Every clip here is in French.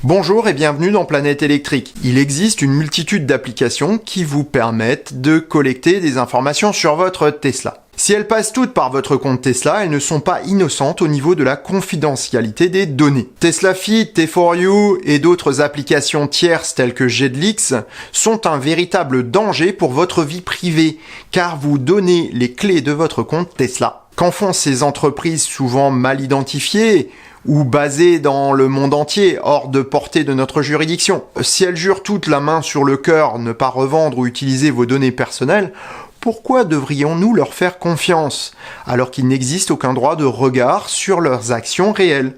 Bonjour et bienvenue dans Planète Électrique. Il existe une multitude d'applications qui vous permettent de collecter des informations sur votre Tesla. Si elles passent toutes par votre compte Tesla, elles ne sont pas innocentes au niveau de la confidentialité des données. TeslaFi, T4U et d'autres applications tierces telles que Jedlix sont un véritable danger pour votre vie privée, car vous donnez les clés de votre compte Tesla. Qu'en font ces entreprises souvent mal identifiées ou basées dans le monde entier, hors de portée de notre juridiction? Si elles jurent toutes la main sur le cœur ne pas revendre ou utiliser vos données personnelles, pourquoi devrions-nous leur faire confiance, alors qu'il n'existe aucun droit de regard sur leurs actions réelles?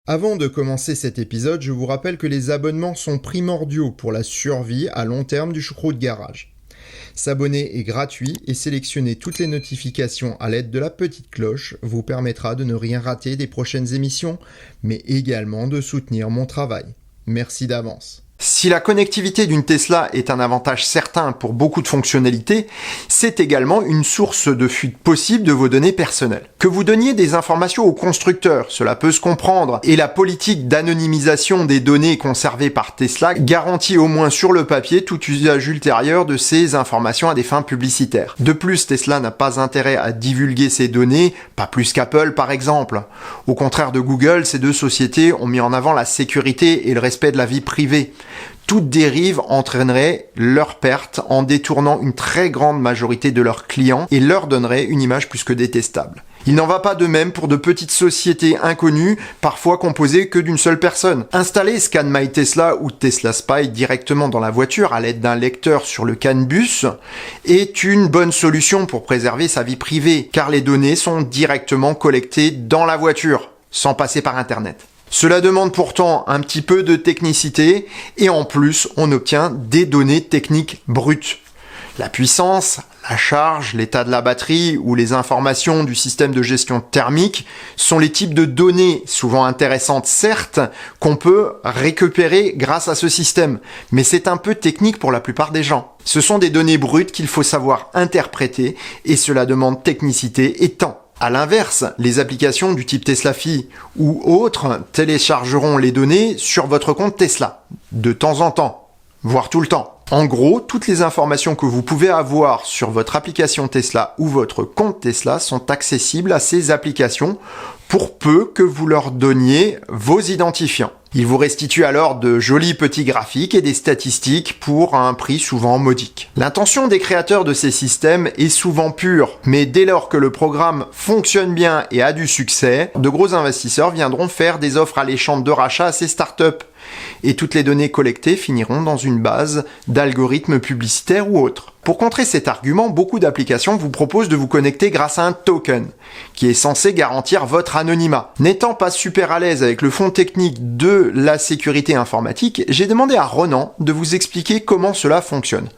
Avant de commencer cet épisode, je vous rappelle que les abonnements sont primordiaux pour la survie à long terme du Choucroute Garage. S'abonner est gratuit et sélectionner toutes les notifications à l'aide de la petite cloche vous permettra de ne rien rater des prochaines émissions, mais également de soutenir mon travail. Merci d'avance. Si la connectivité d'une Tesla est un avantage certain pour beaucoup de fonctionnalités, c'est également une source de fuite possible de vos données personnelles. Que vous donniez des informations au constructeur, cela peut se comprendre, et la politique d'anonymisation des données conservées par Tesla garantit au moins sur le papier tout usage ultérieur de ces informations à des fins publicitaires. De plus, Tesla n'a pas intérêt à divulguer ces données, pas plus qu'Apple par exemple. Au contraire de Google, ces deux sociétés ont mis en avant la sécurité et le respect de la vie privée. Toute dérive entraînerait leur perte en détournant une très grande majorité de leurs clients et leur donnerait une image plus que détestable. Il n'en va pas de même pour de petites sociétés inconnues, parfois composées que d'une seule personne. Installer Scan My Tesla ou Tesla Spy directement dans la voiture à l'aide d'un lecteur sur le CAN bus est une bonne solution pour préserver sa vie privée, car les données sont directement collectées dans la voiture, sans passer par Internet. Cela demande pourtant un petit peu de technicité et en plus on obtient des données techniques brutes. La puissance, la charge, l'état de la batterie ou les informations du système de gestion thermique sont les types de données, souvent intéressantes certes, qu'on peut récupérer grâce à ce système. Mais c'est un peu technique pour la plupart des gens. Ce sont des données brutes qu'il faut savoir interpréter et cela demande technicité et temps. À l'inverse, les applications du type TeslaFi ou autres téléchargeront les données sur votre compte Tesla, de temps en temps, voire tout le temps. En gros, toutes les informations que vous pouvez avoir sur votre application Tesla ou votre compte Tesla sont accessibles à ces applications pour peu que vous leur donniez vos identifiants. Ils vous restituent alors de jolis petits graphiques et des statistiques pour un prix souvent modique. L'intention des créateurs de ces systèmes est souvent pure, mais dès lors que le programme fonctionne bien et a du succès, de gros investisseurs viendront faire des offres alléchantes de rachat à ces startups. Et toutes les données collectées finiront dans une base d'algorithmes publicitaires ou autres. Pour contrer cet argument, beaucoup d'applications vous proposent de vous connecter grâce à un token, qui est censé garantir votre anonymat. N'étant pas super à l'aise avec le fond technique de la sécurité informatique, j'ai demandé à Ronan de vous expliquer comment cela fonctionne.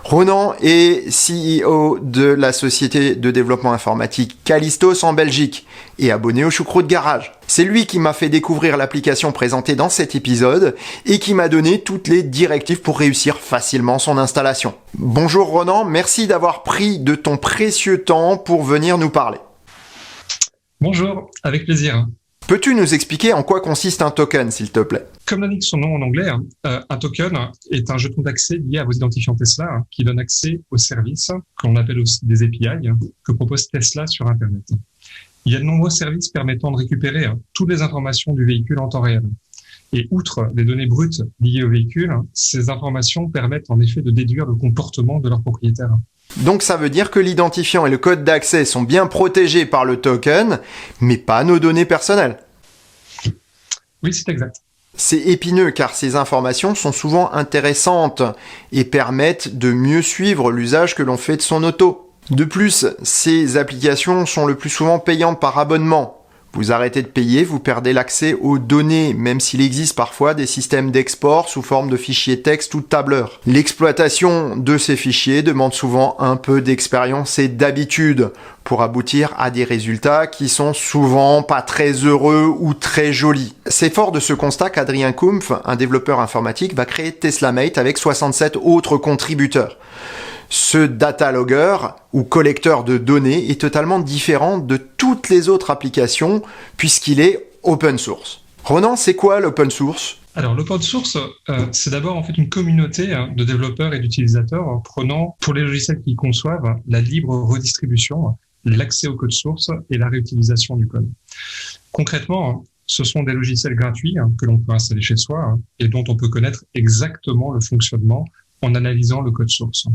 Ronan est CEO de la société de développement informatique Callistos en Belgique et abonné au Choucroute Garage. C'est lui qui m'a fait découvrir l'application présentée dans cet épisode et qui m'a donné toutes les directives pour réussir facilement son installation. Bonjour Ronan, merci d'avoir pris de ton précieux temps pour venir nous parler. Bonjour, avec plaisir. Peux-tu nous expliquer en quoi consiste un token, s'il te plaît? Comme l'indique son nom en anglais, un token est un jeton d'accès lié à vos identifiants Tesla qui donne accès aux services, qu'on appelle aussi des API, que propose Tesla sur Internet. Il y a de nombreux services permettant de récupérer toutes les informations du véhicule en temps réel. Et outre les données brutes liées au véhicule, ces informations permettent en effet de déduire le comportement de leur propriétaire. Donc ça veut dire que l'identifiant et le code d'accès sont bien protégés par le token, mais pas nos données personnelles. Oui, c'est exact. C'est épineux car ces informations sont souvent intéressantes et permettent de mieux suivre l'usage que l'on fait de son auto. De plus, ces applications sont le plus souvent payantes par abonnement. Vous arrêtez de payer, vous perdez l'accès aux données, même s'il existe parfois des systèmes d'export sous forme de fichiers texte ou de tableurs. L'exploitation de ces fichiers demande souvent un peu d'expérience et d'habitude pour aboutir à des résultats qui sont souvent pas très heureux ou très jolis. C'est fort de ce constat qu'Adrien Kumpf, un développeur informatique, va créer TeslaMate avec 67 autres contributeurs. Ce data logger ou collecteur de données est totalement différent de toutes les autres applications puisqu'il est open source. Ronan, c'est quoi l'open source ? Alors, l'open source, c'est d'abord en fait une communauté de développeurs et d'utilisateurs prenant, pour les logiciels qu'ils conçoivent, la libre redistribution, l'accès au code source et la réutilisation du code. Concrètement, ce sont des logiciels gratuits que l'on peut installer chez soi et dont on peut connaître exactement le fonctionnement en analysant le code source.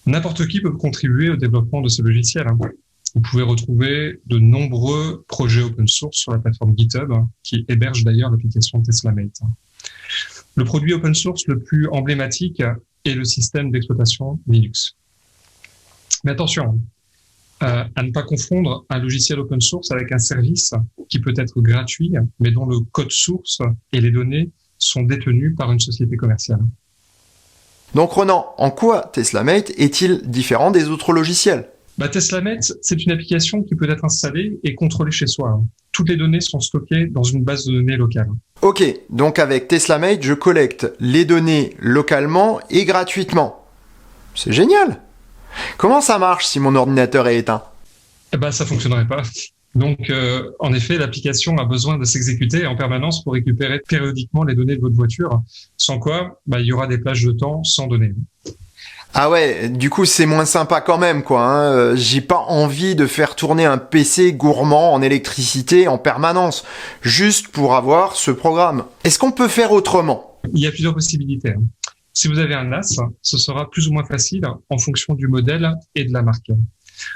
N'importe qui peut contribuer au développement de ce logiciel. Vous pouvez retrouver de nombreux projets open source sur la plateforme GitHub, qui héberge d'ailleurs l'application TeslaMate. Le produit open source le plus emblématique est le système d'exploitation Linux. Mais attention, à ne pas confondre un logiciel open source avec un service qui peut être gratuit, mais dont le code source et les données sont détenus par une société commerciale. Donc Ronan, en quoi TeslaMate est-il différent des autres logiciels ? TeslaMate, c'est une application qui peut être installée et contrôlée chez soi. Toutes les données sont stockées dans une base de données locale. Ok, donc avec TeslaMate, je collecte les données localement et gratuitement. C'est génial ! Comment ça marche si mon ordinateur est éteint ? Ça fonctionnerait pas. Donc, en effet, l'application a besoin de s'exécuter en permanence pour récupérer périodiquement les données de votre voiture, sans quoi il y aura des plages de temps sans données. Ah ouais, du coup c'est moins sympa quand même quoi. J'ai pas envie de faire tourner un PC gourmand en électricité en permanence, juste pour avoir ce programme. Est-ce qu'on peut faire autrement ? Il y a plusieurs possibilités. Si vous avez un NAS, ce sera plus ou moins facile en fonction du modèle et de la marque.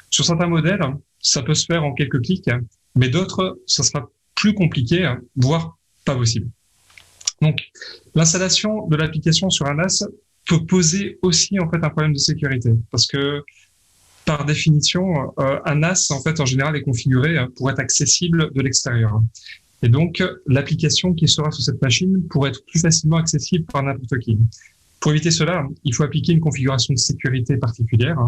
Sur certains modèles, ça peut se faire en quelques clics, mais d'autres, ça sera plus compliqué, voire pas possible. Donc, l'installation de l'application sur un NAS peut poser aussi en fait un problème de sécurité, parce que par définition, un NAS en fait en général est configuré pour être accessible de l'extérieur. Et donc, l'application qui sera sur cette machine pourrait être plus facilement accessible par n'importe qui. Pour éviter cela, il faut appliquer une configuration de sécurité particulière.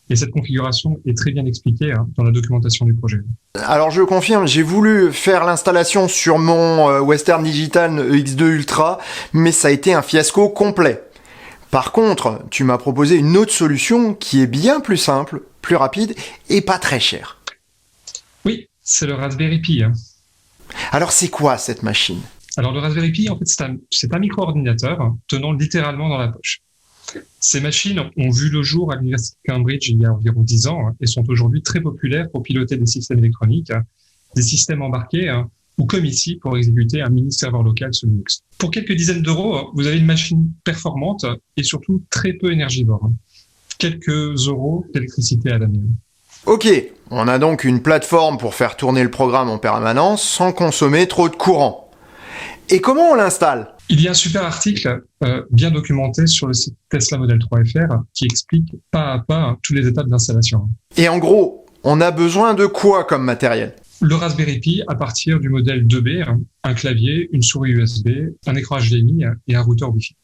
Et cette configuration est très bien expliquée dans la documentation du projet. Alors je confirme, j'ai voulu faire l'installation sur mon Western Digital X2 Ultra, mais ça a été un fiasco complet. Par contre, tu m'as proposé une autre solution qui est bien plus simple, plus rapide et pas très chère. Oui, c'est le Raspberry Pi. Alors c'est quoi cette machine ? Alors le Raspberry Pi, en fait, c'est un micro-ordinateur tenant littéralement dans la poche. Ces machines ont vu le jour à l'université de Cambridge il y a environ 10 ans et sont aujourd'hui très populaires pour piloter des systèmes électroniques, des systèmes embarqués ou comme ici pour exécuter un mini-serveur local sur Linux. Pour quelques dizaines d'euros, vous avez une machine performante et surtout très peu énergivore. Quelques euros d'électricité à l'année. Ok, on a donc une plateforme pour faire tourner le programme en permanence sans consommer trop de courant. Et comment on l'installe ? Il y a un super article bien documenté sur le site Tesla Model 3 FR qui explique pas à pas toutes les étapes d'installation. Et en gros, on a besoin de quoi comme matériel ? Le Raspberry Pi à partir du modèle 2B, un clavier, une souris USB, un écran HDMI et un routeur Wi-Fi.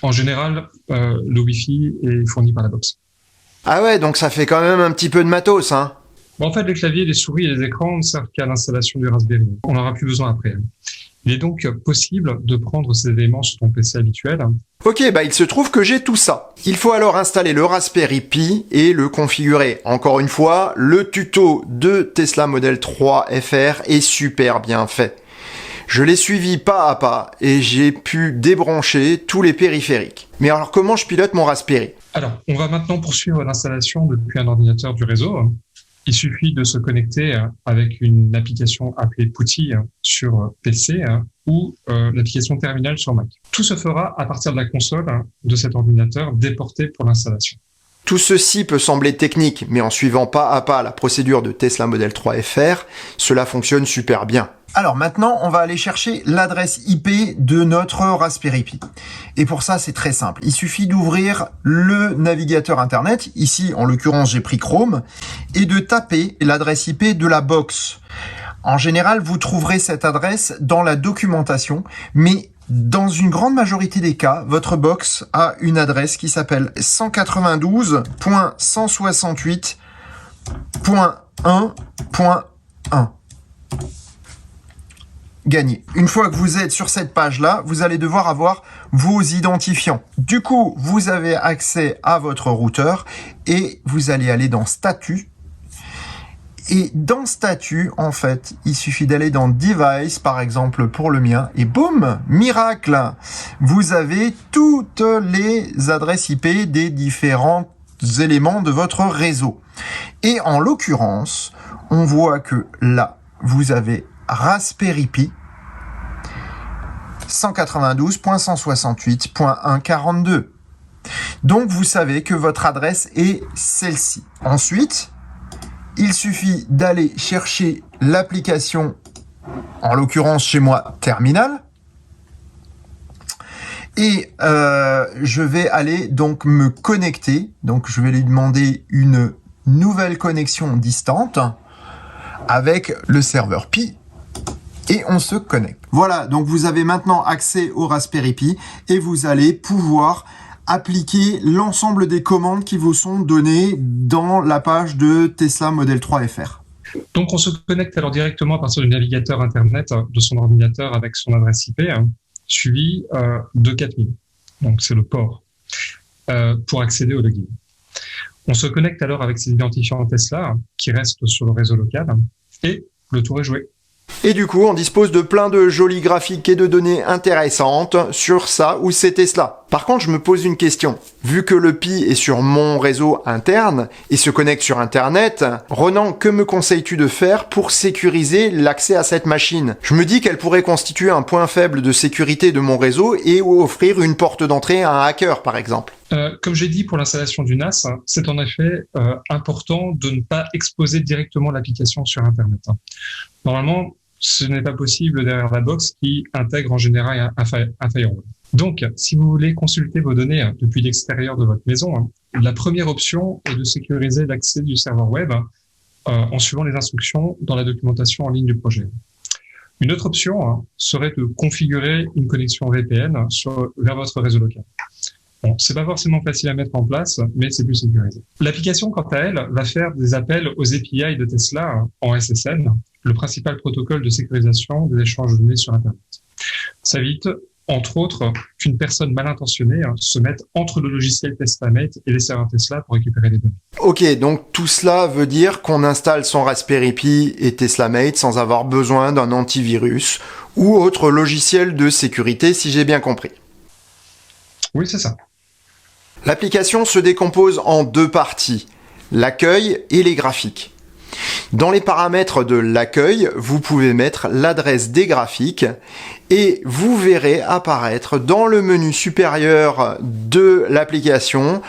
En général, le Wi-Fi est fourni par la box. Ah ouais, donc ça fait quand même un petit peu de matos, hein ? En fait, les claviers, les souris et les écrans ne servent qu'à l'installation du Raspberry. On n'en aura plus besoin après. Il est donc possible de prendre ces éléments sur ton PC habituel. Ok, il se trouve que j'ai tout ça. Il faut alors installer le Raspberry Pi et le configurer. Encore une fois, le tuto de Tesla Model 3 FR est super bien fait. Je l'ai suivi pas à pas et j'ai pu débrancher tous les périphériques. Mais alors comment je pilote mon Raspberry ? Alors, on va maintenant poursuivre l'installation depuis un ordinateur du réseau. Il suffit de se connecter avec une application appelée PuTTY sur PC ou l'application Terminal sur Mac. Tout se fera à partir de la console de cet ordinateur déporté pour l'installation. Tout ceci peut sembler technique, mais en suivant pas à pas la procédure de Tesla Model 3 FR, cela fonctionne super bien. Alors maintenant, on va aller chercher l'adresse IP de notre Raspberry Pi. Et pour ça, c'est très simple. Il suffit d'ouvrir le navigateur Internet, ici en l'occurrence j'ai pris Chrome, et de taper l'adresse IP de la box. En général, vous trouverez cette adresse dans la documentation, mais dans une grande majorité des cas, votre box a une adresse qui s'appelle 192.168.1.1. gagné. Une fois que vous êtes sur cette page-là, vous allez devoir avoir vos identifiants. Du coup, vous avez accès à votre routeur et vous allez aller dans Statut. Et dans Statut, en fait, il suffit d'aller dans Device, par exemple, pour le mien, et boum, miracle, vous avez toutes les adresses IP des différents éléments de votre réseau. Et en l'occurrence, on voit que là, vous avez Raspberry Pi 192.168.142. Donc, vous savez que votre adresse est celle-ci. Ensuite, il suffit d'aller chercher l'application, en l'occurrence chez moi, Terminal. Et je vais aller donc me connecter. Donc, je vais lui demander une nouvelle connexion distante avec le serveur Pi. Et on se connecte. Voilà, donc vous avez maintenant accès au Raspberry Pi et vous allez pouvoir appliquer l'ensemble des commandes qui vous sont données dans la page de Tesla Model 3 FR. Donc on se connecte alors directement à partir du navigateur Internet de son ordinateur avec son adresse IP, suivi de 4000. Donc c'est le port pour accéder au login. On se connecte alors avec ses identifiants Tesla qui restent sur le réseau local et le tour est joué. Et du coup, on dispose de plein de jolis graphiques et de données intéressantes sur ça ou ces Tesla. Par contre, je me pose une question. Vu que le Pi est sur mon réseau interne et se connecte sur Internet, Ronan, que me conseilles-tu de faire pour sécuriser l'accès à cette machine? Je me dis qu'elle pourrait constituer un point faible de sécurité de mon réseau et offrir une porte d'entrée à un hacker, par exemple. Comme j'ai dit pour l'installation du NAS, c'est en effet important de ne pas exposer directement l'application sur Internet. Normalement, ce n'est pas possible derrière la box qui intègre en général un firewall. Donc, si vous voulez consulter vos données depuis l'extérieur de votre maison, la première option est de sécuriser l'accès du serveur web en suivant les instructions dans la documentation en ligne du projet. Une autre option serait de configurer une connexion VPN vers votre réseau local. Bon, c'est pas forcément facile à mettre en place, mais c'est plus sécurisé. L'application, quant à elle, va faire des appels aux API de Tesla en SSL, le principal protocole de sécurisation des échanges de données sur Internet. Ça évite, entre autres, qu'une personne mal intentionnée se mette entre le logiciel TeslaMate et les serveurs Tesla pour récupérer les données. Ok, donc tout cela veut dire qu'on installe son Raspberry Pi et TeslaMate sans avoir besoin d'un antivirus ou autre logiciel de sécurité, si j'ai bien compris. Oui, c'est ça. L'application se décompose en deux parties, l'accueil et les graphiques. Dans les paramètres de l'accueil, vous pouvez mettre l'adresse des graphiques et vous verrez apparaître dans le menu supérieur de l'application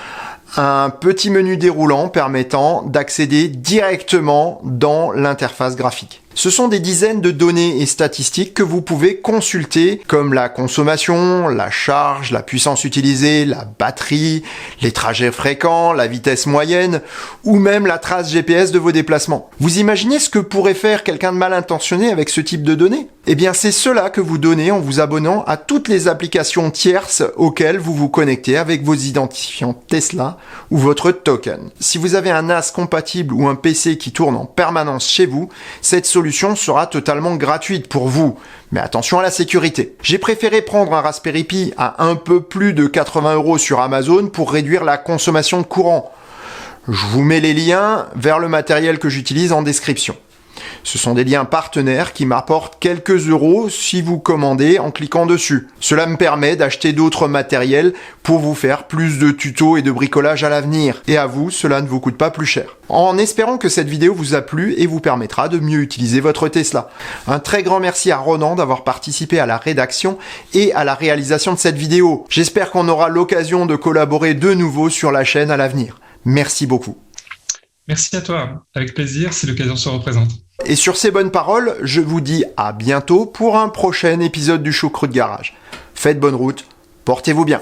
un petit menu déroulant permettant d'accéder directement dans l'interface graphique. Ce sont des dizaines de données et statistiques que vous pouvez consulter, comme la consommation, la charge, la puissance utilisée, la batterie, les trajets fréquents, la vitesse moyenne, ou même la trace GPS de vos déplacements. Vous imaginez ce que pourrait faire quelqu'un de mal intentionné avec ce type de données? Eh bien, c'est cela que vous donnez en vous abonnant à toutes les applications tierces auxquelles vous vous connectez avec vos identifiants Tesla ou votre token. Si vous avez un NAS compatible ou un PC qui tourne en permanence chez vous, cette solution sera totalement gratuite pour vous. Mais attention à la sécurité. J'ai préféré prendre un Raspberry Pi à un peu plus de 80 € sur Amazon pour réduire la consommation de courant. Je vous mets les liens vers le matériel que j'utilise en description. Ce sont des liens partenaires qui m'apportent quelques euros si vous commandez en cliquant dessus. Cela me permet d'acheter d'autres matériels pour vous faire plus de tutos et de bricolage à l'avenir. Et à vous, cela ne vous coûte pas plus cher. En espérant que cette vidéo vous a plu et vous permettra de mieux utiliser votre Tesla. Un très grand merci à Ronan d'avoir participé à la rédaction et à la réalisation de cette vidéo. J'espère qu'on aura l'occasion de collaborer de nouveau sur la chaîne à l'avenir. Merci beaucoup. Merci à toi. Avec plaisir si l'occasion se représente. Et sur ces bonnes paroles, je vous dis à bientôt pour un prochain épisode du Choucroute Garage. Faites bonne route, portez-vous bien.